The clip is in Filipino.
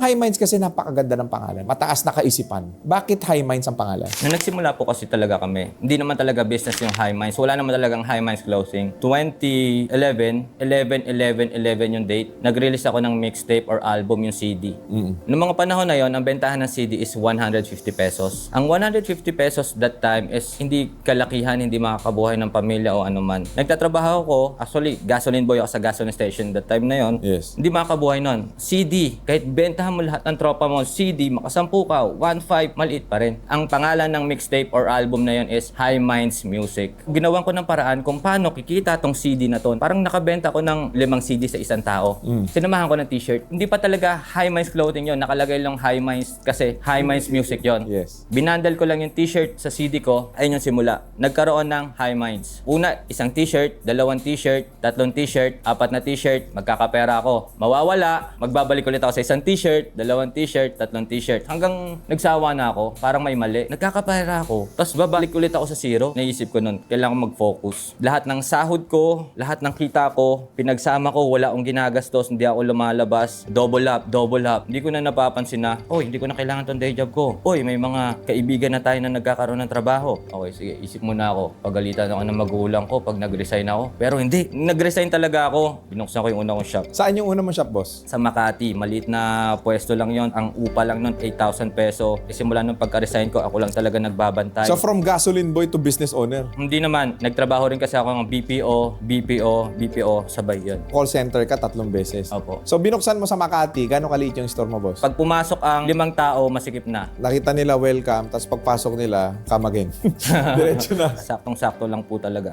High Minds kasi napakaganda ng pangalan. Mataas na kaisipan. Bakit High Minds ang pangalan? Nung nagsimula po kasi talaga kami, hindi naman talaga business yung High Minds. Wala naman talagang High Minds closing. 2011, 11 yung date. Nag-release ako ng mixtape or album yung CD. Noong mga panahon na yon, ang bentahan ng CD is 150 pesos. Ang 150 pesos that time is hindi kalakihan, hindi makakabuhay ng pamilya o anuman. Nagtatrabaho ko, actually, gasoline boy ako sa gasoline station that time na yon. Yes. Hindi makakabuhay nun. CD, kahit bentahan mo lahat ng tropa mo, CD, makasampu ka, 1.5, maliit pa rin. Ang pangalan ng mixtape or album na yon is High Minds Music. Ginawan ko ng paraan kung paano kikita tong CD na to. Parang nakabenta ko ng 5 CD sa isang tao. Sinamahan ko ng t-shirt. Hindi pa talaga High Minds clothing yon, nakalagay lang High Minds kasi High Minds Music yon. Yes. Binandal ko lang yung t-shirt sa CD ko, ayun yung simula. Nagkaroon ng High Minds. Una, isang t-shirt, 2 t-shirt, 3 t-shirt, 4 na t-shirt, magkakapera ako. Mawawala, magbabalik ulit ako sa isang t-shirt, 2 t-shirt, 3 t-shirt. Hanggang nagsawa na ako, parang may mali. Nagkakapera ako. Tapos babalik ulit ako sa zero. Naisip ko nun, kailangan ko mag-focus. Lahat ng sahod ko, lahat ng kita ko, pinagsama ko, wala akong ginagastos, hindi ako lumalabas. Double up. Hindi ko na napapansin na, hindi ko na kailangan tong day job ko. May mga kaibigan na tayo na nagkakaroon ng trabaho. Okay, sige, isip muna ako. Pagalitan ako ng magulang ko pag nag-resign ako. Pero hindi, nag-resign talaga ako. Binuksan ko yung una kong shop. Saan yung una mong shop, boss? Sa Makati, maliit na pwesto lang yon. Ang upa lang nun, 8,000 peso. Simula nung pagka-resign ko, ako lang talaga nagbabantay. So from gasoline boy to business owner. Hindi naman, nagtrabaho rin kasi ako ng BPO, sabay yun. Call center ka 3 beses. Opo. So binuksan mo sa Makati, gano'ng kaliit yung store mo, boss? Pag pumasok ang 5 tao, masikip na. Nakita nila welcome, tapos pagpasok nila, come again. Diretso na. Saktong-sakto lang po talaga.